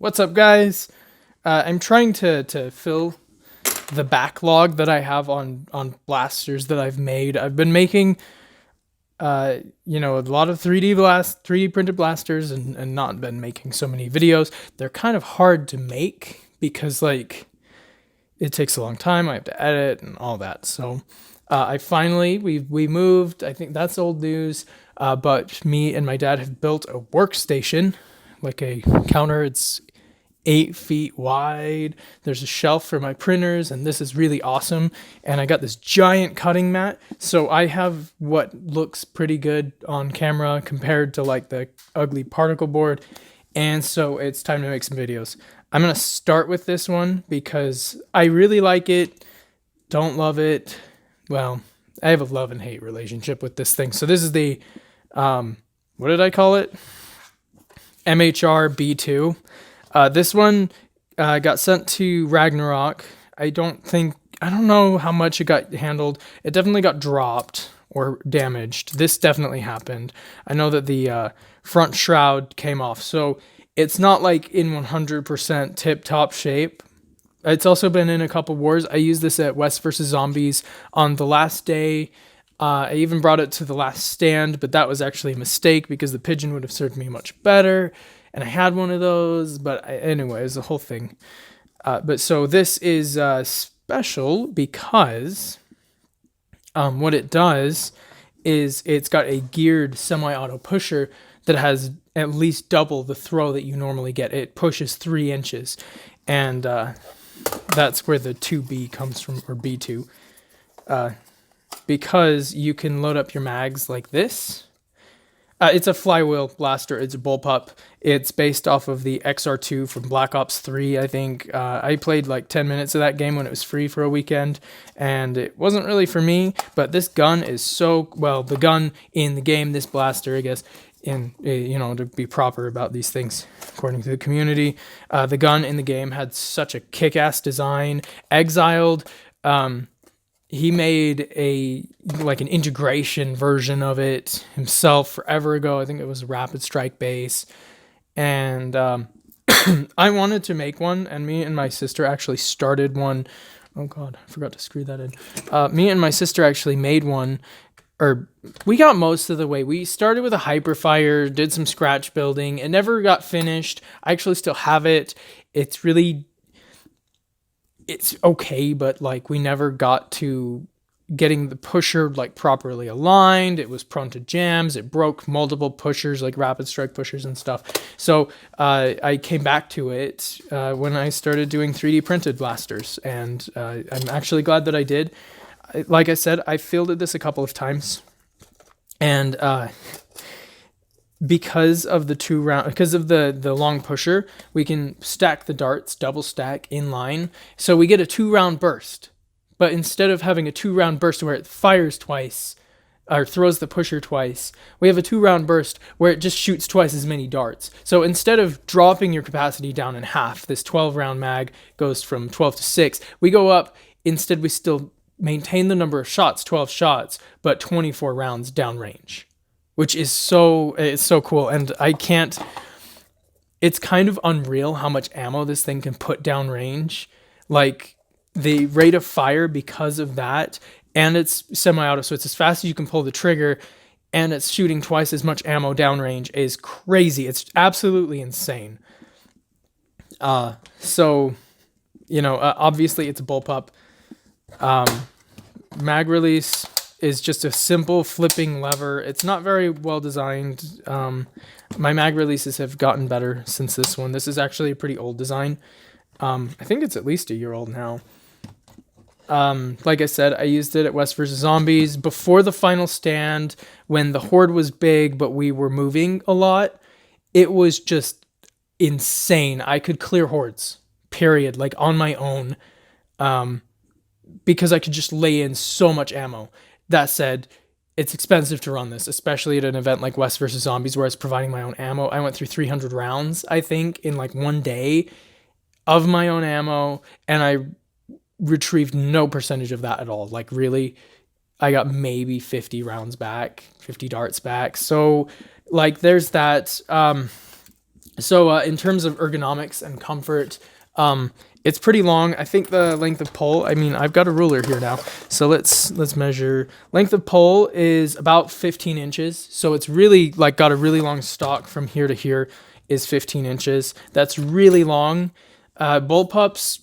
What's up, guys? I'm trying to fill the backlog that I have on blasters that I've made. I've been making a lot of 3D printed blasters and not been making so many videos. They're kind of hard to make because it takes a long time. I have to edit and all that. So I finally we moved. I think that's old news. But me and my dad have built a workstation, like a counter. It's 8 feet wide. There's a shelf for my printers, and this is really awesome. And I got this giant cutting mat, so I have what looks pretty good on camera compared to like the ugly particle board. And so it's time to make some videos. I'm gonna start with this one because I really like it. Don't love it. Well, I have a love and hate relationship with this thing. So this is the what did I call it? MHR B2. This one got sent to Ragnarok. I don't know how much it got handled. It definitely got dropped or damaged. This definitely happened. I know that the front shroud came off, so it's not like in 100% tip-top shape. It's also been in a couple wars. I used this at West vs. Zombies on the last day. I even brought it to the last stand, but that was actually a mistake because the pigeon would have served me much better. And I had one of those, but anyway, it was the whole thing. But so this is special because what it does is it's got a geared semi-auto pusher that has at least double the throw that you normally get. It pushes 3 inches, and that's where the 2B comes from, or B2. Because you can load up your mags like this. It's a flywheel blaster. It's a bullpup. It's based off of the XR2 from Black Ops 3, I think. I played like 10 minutes of that game when it was free for a weekend, and it wasn't really for me, but this gun is the gun in the game, this blaster, I guess, to be proper about these things, according to the community, the gun in the game had such a kick-ass design. Exiled, he made an integration version of it himself forever ago. I think it was a rapid strike base. And I wanted to make one, and me and my sister actually started one. Oh God, I forgot to screw that in. Me and my sister actually made one, or we got most of the way. We started with a Hyperfire, did some scratch building. It never got finished. I actually still have it. It's okay, but we never got to getting the pusher properly aligned. It was prone to jams. It broke multiple pushers, like rapid strike pushers and stuff. So I came back to it when I started doing 3D printed blasters, and I'm actually glad that I did. Like I said, I fielded this a couple of times, and because of the long pusher, we can stack the darts, double stack in line. So we get a 2-round burst. But instead of having a 2-round burst where it fires twice or throws the pusher twice, we have a 2-round burst where it just shoots twice as many darts. So instead of dropping your capacity down in half, this 12-round mag goes from 12 to 6. We go up, instead we still maintain the number of shots, 12 shots, but 24 rounds downrange, which is it's so cool. And it's kind of unreal how much ammo this thing can put downrange. The rate of fire because of that, and it's semi-auto, so it's as fast as you can pull the trigger, and it's shooting twice as much ammo downrange is crazy. It's absolutely insane. Obviously it's a bullpup. Mag release is just a simple flipping lever. It's not very well designed. My mag releases have gotten better since this one. This is actually a pretty old design. I think it's at least a year old now. Like I said, I used it at West vs. Zombies before the final stand when the horde was big, but we were moving a lot. It was just insane. I could clear hordes, period, on my own, because I could just lay in so much ammo. That said, it's expensive to run this, especially at an event like West vs. Zombies where I was providing my own ammo. I went through 300 rounds, I think, in one day of my own ammo, and I retrieved no percentage of that at all. Really, I got maybe 50 rounds back, 50 darts back. So there's that. So in terms of ergonomics and comfort, it's pretty long. I think the length of pole, I mean, I've got a ruler here now. So let's measure. Length of pole is about 15 inches. So it's really like got a really long stalk from here to here is 15 inches. That's really long. Bullpups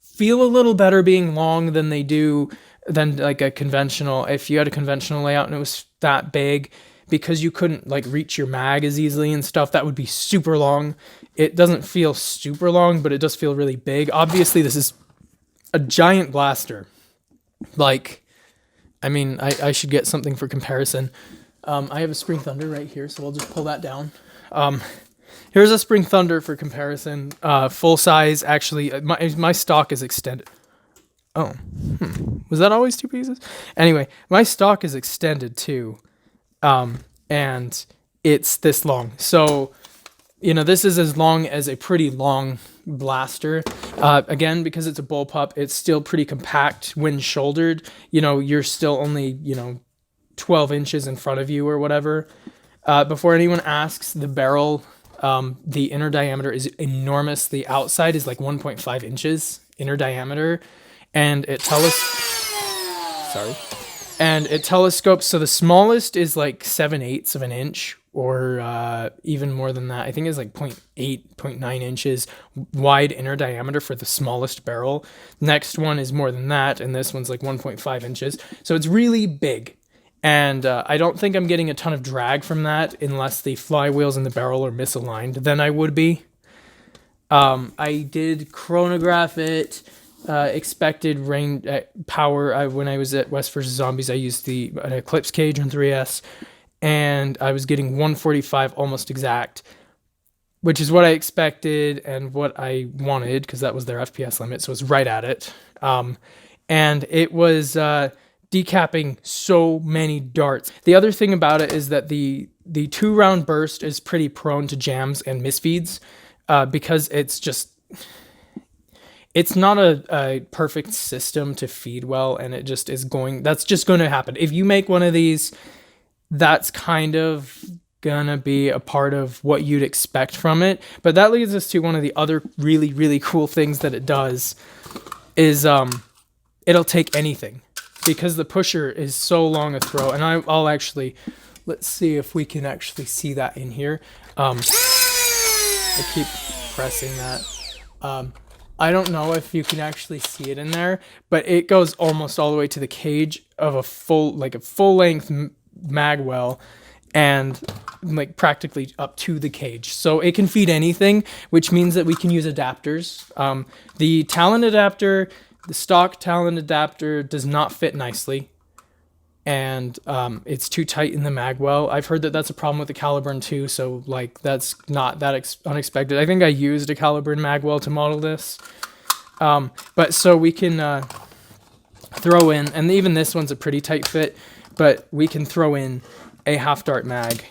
feel a little better being long than they do than like a conventional. If you had a conventional layout and it was that big, because you couldn't like reach your mag as easily and stuff, that would be super long. It doesn't feel super long, but it does feel really big. Obviously, this is a giant blaster. Like, I mean, I should get something for comparison. I have a Spring Thunder right here, so we'll just pull that down. Here's a Spring Thunder for comparison. Full size, actually, my stock is extended. Oh, was that always two pieces? Anyway, my stock is extended too. And it's this long. So, you know, this is as long as a pretty long blaster. Again, because it's a bullpup, it's still pretty compact when shouldered. You know, you're still only, 12 inches in front of you or whatever. Before anyone asks, the barrel, the inner diameter is enormous. The outside is like 1.5 inches inner diameter. And it telescopes. So the smallest is like 7/8 of an inch, or even more than that. I think it's like 0.8, 0.9 inches wide inner diameter for the smallest barrel. Next one is more than that, and this one's like 1.5 inches. So it's really big. And I don't think I'm getting a ton of drag from that unless the flywheels in the barrel are misaligned. Then I would be. I did chronograph it. Expected rain power. When I was at West vs. Zombies, I used an Eclipse cage on 3S, and I was getting 145 almost exact, which is what I expected and what I wanted because that was their FPS limit, so it was right at it. And it was decapping so many darts. The other thing about it is that the 2-round burst is pretty prone to jams and misfeeds because it's not a perfect system to feed well, and that's just going to happen. If you make one of these, that's kind of gonna be a part of what you'd expect from it. But that leads us to one of the other really, really cool things that it does is it'll take anything because the pusher is so long a throw. And I'll actually, let's see if we can actually see that in here. I keep pressing that. I don't know if you can actually see it in there, but it goes almost all the way to the cage of a full length mag well, and like practically up to the cage. So it can feed anything, which means that we can use adapters. The Talon adapter, the stock Talon adapter does not fit nicely, and it's too tight in the mag well. I've heard that that's a problem with the Caliburn too, so like that's not that unexpected. I think I used a Caliburn mag well to model this. But so we can throw in, and even this one's a pretty tight fit, but we can throw in a half dart mag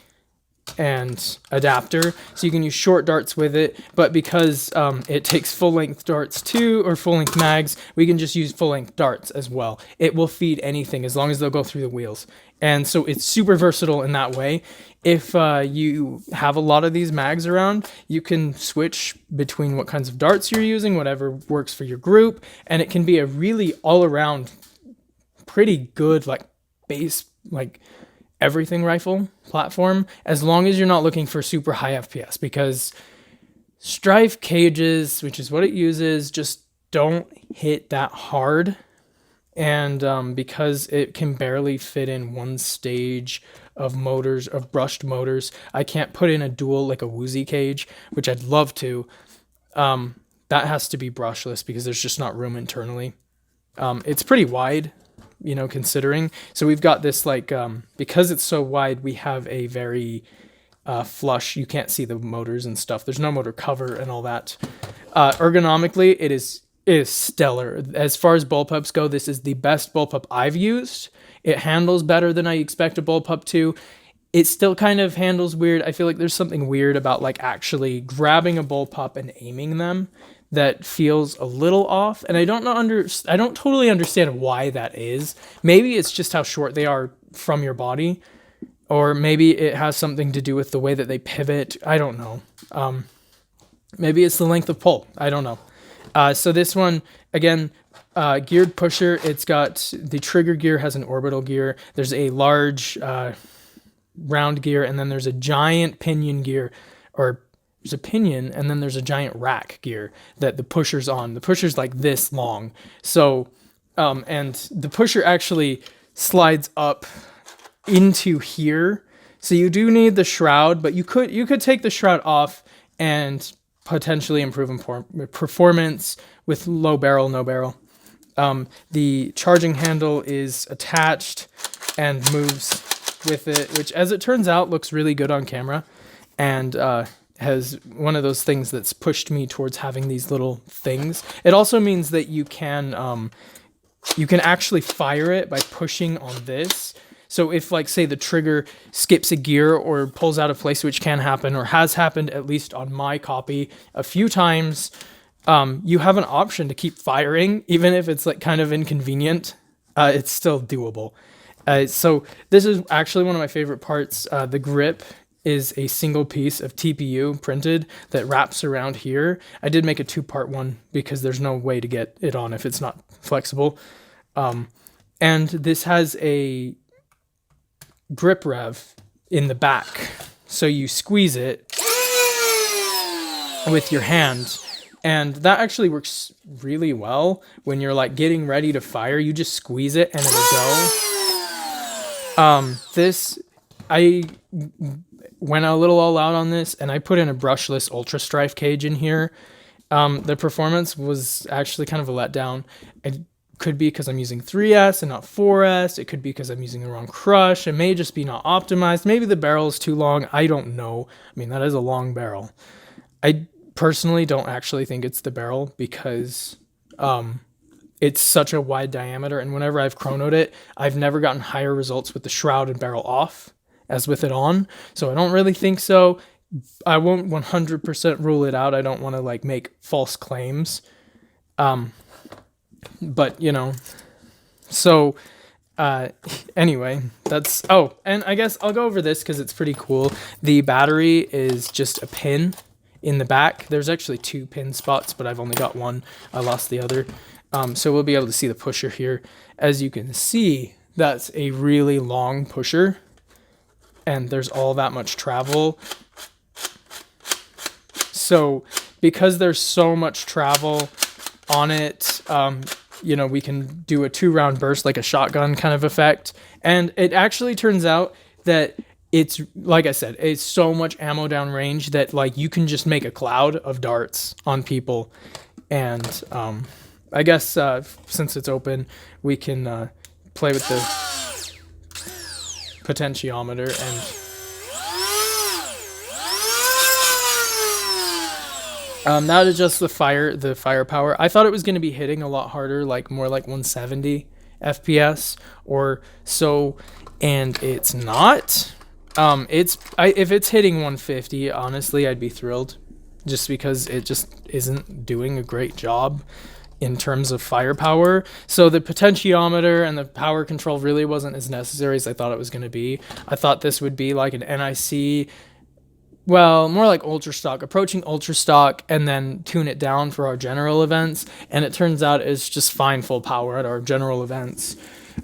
and adapter, so you can use short darts with it. But because it takes full length darts too, or full length mags, we can just use full length darts as well. It will feed anything as long as they'll go through the wheels. And so it's super versatile in that way. If you have a lot of these mags around, you can switch between what kinds of darts you're using, whatever works for your group, and it can be a really all-around pretty good like base like everything rifle platform, as long as you're not looking for super high FPS, because Strife cages, which is what it uses, just don't hit that hard. And because it can barely fit in one stage of motors, of brushed motors, I can't put in a dual like a Woozy cage, which I'd love to. That has to be brushless because there's just not room internally. It's pretty wide, considering. So we've got this like, because it's so wide, we have a very flush, you can't see the motors and stuff. There's no motor cover and all that. Ergonomically, it is stellar. As far as bullpups go, this is the best bullpup I've used. It handles better than I expect a bullpup to. It still kind of handles weird. I feel like there's something weird about like actually grabbing a bullpup and aiming them that feels a little off. And I don't totally understand why that is. Maybe it's just how short they are from your body. or maybe it has something to do with the way that they pivot. I don't know. Maybe it's the length of pull. I don't know. So this one, again, geared pusher. It's got the trigger gear has an orbital gear. There's a large round gear, and then there's a giant pinion gear, or there's a pinion, and then there's a giant rack gear that the pusher's on. The pusher's like this long. So, and the pusher actually slides up into here. So you do need the shroud, but you could take the shroud off and potentially improve performance with low barrel, no barrel. The charging handle is attached and moves with it, which, as it turns out, looks really good on camera, and has one of those things that's pushed me towards having these little things. It also means that you can actually fire it by pushing on this. So if, like, say the trigger skips a gear or pulls out of place, which can happen or has happened, at least on my copy, a few times, you have an option to keep firing, even if it's like kind of inconvenient. It's still doable. So this is actually one of my favorite parts. The grip is a single piece of TPU printed that wraps around here. I did make a 2-part one because there's no way to get it on if it's not flexible. And this has a grip rev in the back, so you squeeze it with your hand, and that actually works really well when you're like getting ready to fire. You just squeeze it and it'll go. This, I went a little all out on this, and I put in a brushless ultra strife cage in here. The performance was actually kind of a letdown. It could be because I'm using 3S and not 4S. It could be because I'm using the wrong crush. It may just be not optimized. Maybe the barrel is too long. I don't know. I mean, that is a long barrel. I personally don't actually think it's the barrel because it's such a wide diameter. And whenever I've chronoed it, I've never gotten higher results with the shroud and barrel off as with it on. So I don't really think so. I won't 100% rule it out. I don't want to like make false claims. But, you know, so, anyway, that's, oh, and I guess I'll go over this because it's pretty cool. The battery is just a pin in the back. There's actually 2 pin spots, but I've only got one. I lost the other. So we'll be able to see the pusher here. As you can see, that's a really long pusher, and there's all that much travel. So because there's so much travel on it, you know, we can do a 2-round burst, like a shotgun kind of effect. And it actually turns out that it's, like I said, it's so much ammo down range that like you can just make a cloud of darts on people. And I guess since it's open, we can play with the potentiometer and that adjusts the firepower. I thought it was going to be hitting a lot harder, like more like 170 FPS or so, and it's not. If it's hitting 150, honestly, I'd be thrilled, just because it just isn't doing a great job in terms of firepower. So the potentiometer and the power control really wasn't as necessary as I thought it was going to be. I thought this would be like an NIC. Well, more like ultra stock, approaching ultra stock, and then tune it down for our general events. And it turns out it's just fine full power at our general events.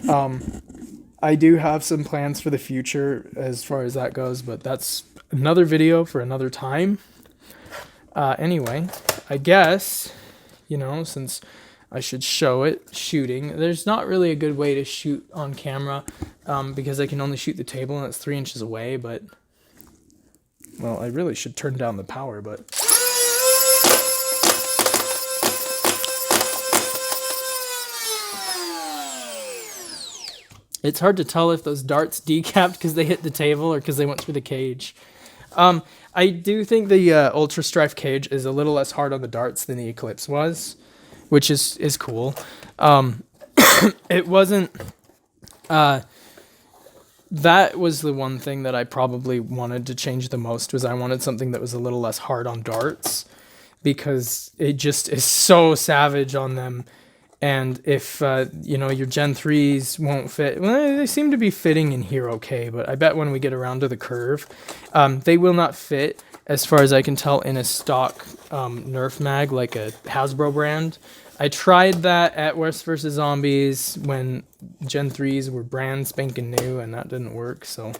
I do have some plans for the future as far as that goes, but that's another video for another time. Anyway, I guess, you know, since I should show it shooting, there's not really a good way to shoot on camera because I can only shoot the table and it's 3 inches away, but... Well, I really should turn down the power, but... It's hard to tell if those darts decapped because they hit the table or because they went through the cage. I do think the Ultra Strife cage is a little less hard on the darts than the Eclipse was, which is cool. It wasn't... That was the one thing that I probably wanted to change the most, was I wanted something that was a little less hard on darts, because it just is so savage on them. And if you know, your Gen 3s won't fit, well, they seem to be fitting in here okay, but I bet when we get around to the curve, they will not fit, as far as I can tell, in a stock Nerf mag like a Hasbro brand. I tried that at West vs. Zombies when Gen 3s were brand spanking new, and that didn't work. So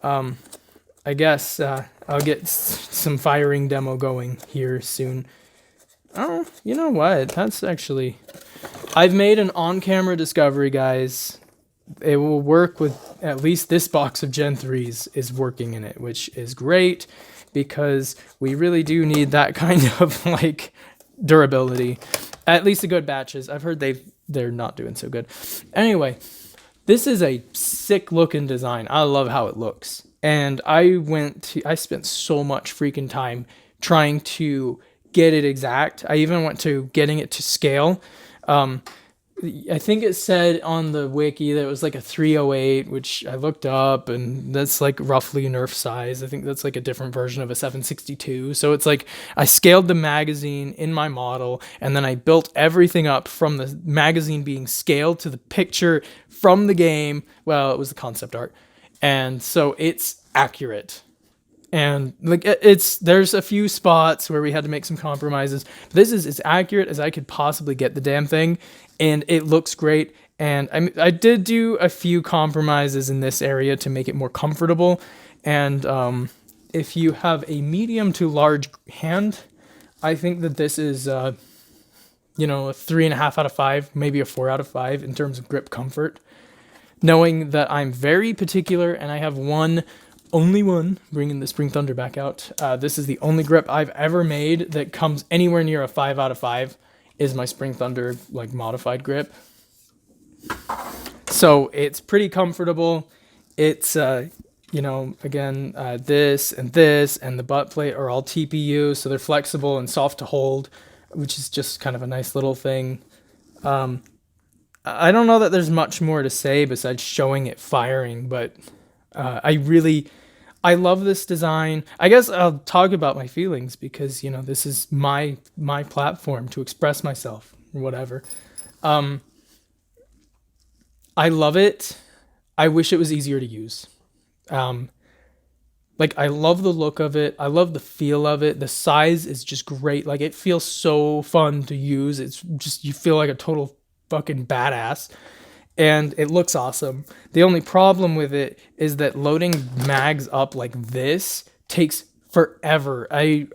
I guess I'll get some firing demo going here soon. Oh, you know what? That's actually... I've made an on-camera discovery, guys. It will work with at least this box of Gen 3s is working in it, which is great because we really do need that kind of like durability. At least the good batches. I've heard they're not doing so good. Anyway, this is a sick looking design. I love how it looks. And I spent so much freaking time trying to get it exact. I even went to getting it to scale. I think it said on the wiki that it was like a 308, which I looked up, and that's like roughly Nerf size. I think that's like a different version of a 762. So it's like I scaled the magazine in my model, and then I built everything up from the magazine being scaled to the picture from the game. Well, it was the concept art. And so it's accurate. And like there's a few spots where we had to make some compromises. This is as accurate as I could possibly get the damn thing, and it looks great. And I did do a few compromises in this area to make it more comfortable. And if you have a medium to large hand, I think that this is you know, a 3.5 out of 5, maybe a 4 out of 5 in terms of grip comfort. Knowing that I'm very particular and I have only one, bringing the Spring Thunder back out. This is the only grip I've ever made that comes anywhere near a 5 out of 5 is my Spring Thunder like modified grip. So it's pretty comfortable. It's, you know, again, this and the butt plate are all TPU, so they're flexible and soft to hold, which is just kind of a nice little thing. I don't know that there's much more to say besides showing it firing, but I love this design. I guess I'll talk about my feelings because, you know, this is my platform to express myself or whatever. I love it. I wish it was easier to use. Like, I love the look of it. I love the feel of it. The size is just great. Like, it feels so fun to use. It's just, you feel like a total fucking badass. And it looks awesome. The only problem with it is that loading mags up like this takes forever. I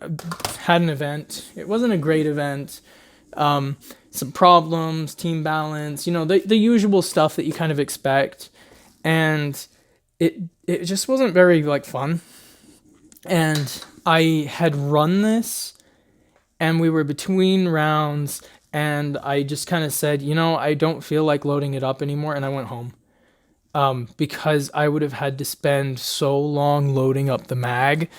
had an event. It wasn't a great event. Some problems, team balance, you know, the usual stuff that you kind of expect. And it just wasn't very like fun. And I had run this and we were between rounds. And I just kind of said, you know, I don't feel like loading it up anymore. And I went home because I would have had to spend so long loading up the mag,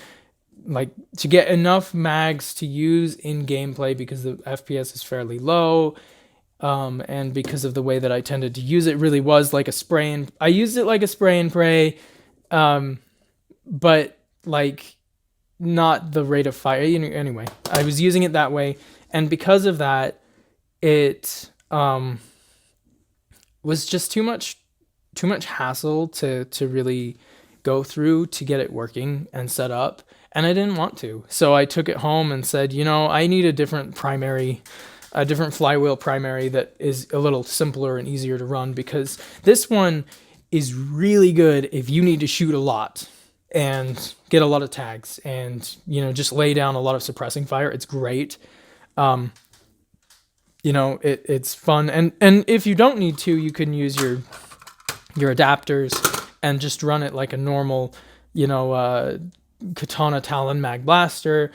like to get enough mags to use in gameplay because the FPS is fairly low. And because of the way that I tended to use it, really was like a spray and I used it like a spray and pray, but like not the rate of fire. Anyway, I was using it that way. And because of that, it was just too much hassle to really go through to get it working and set up, and I didn't want to. So I took it home and said, you know, I need a different flywheel primary that is a little simpler and easier to run, because this one is really good if you need to shoot a lot and get a lot of tags and, you know, just lay down a lot of suppressing fire. It's great. You know, it's fun. And if you don't need to, you can use your adapters and just run it like a normal, you know, Katana Talon mag blaster.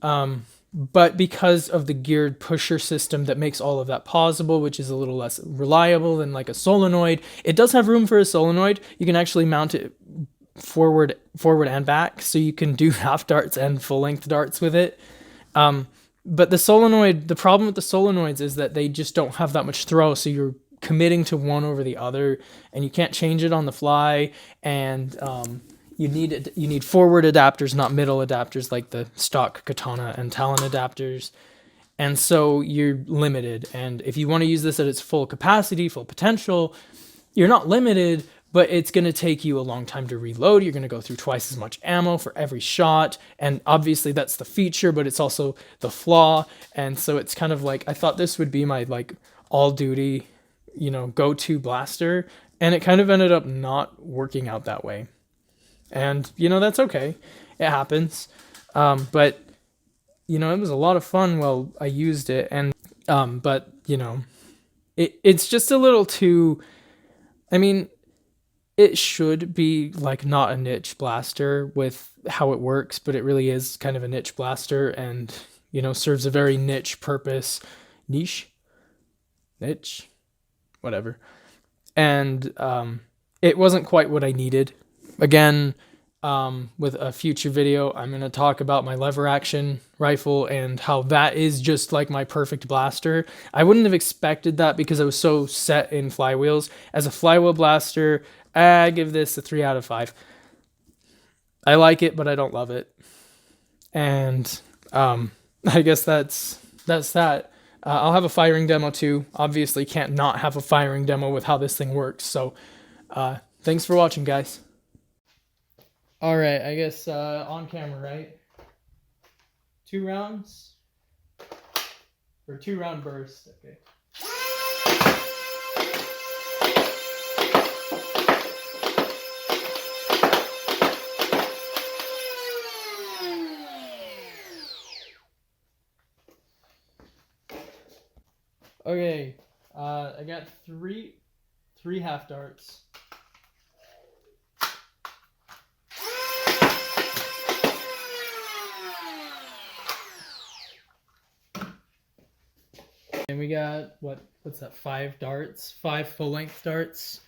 But because of the geared pusher system that makes all of that possible, which is a little less reliable than like a solenoid, it does have room for a solenoid. You can actually mount it forward and back, so you can do half darts and full length darts with it. But the problem with the solenoids is that they just don't have that much throw, so you're committing to one over the other, and you can't change it on the fly. And you need forward adapters, not middle adapters like the stock Katana and Talon adapters. And so you're limited. And if you want to use this at its full capacity, full potential, you're not limited, but it's going to take you a long time to reload. You're going to go through twice as much ammo for every shot. And obviously that's the feature, but it's also the flaw. And so it's kind of like, I thought this would be my like all duty, go-to blaster. And it kind of ended up not working out that way. And, that's okay. It happens. But it was a lot of fun while I used it. And, but, it's just a little too, I mean, it should be like not a niche blaster with how it works, but it really is kind of a niche blaster and, serves a very niche purpose. Niche? Whatever. And, it wasn't quite what I needed. Again, with a future video, I'm going to talk about my lever action rifle and how that is just like my perfect blaster. I wouldn't have expected that because I was so set in flywheels. As a flywheel blaster, I give this a 3 out of 5. I like it, but I don't love it. And I guess that's that. I'll have a firing demo too. Obviously can't not have a firing demo with how this thing works. So thanks for watching, guys. All right, I guess on camera, right? 2 rounds? Or 2-round burst, okay. Okay, I got three half darts. And we got, what's that, 5 darts? 5 full-length darts.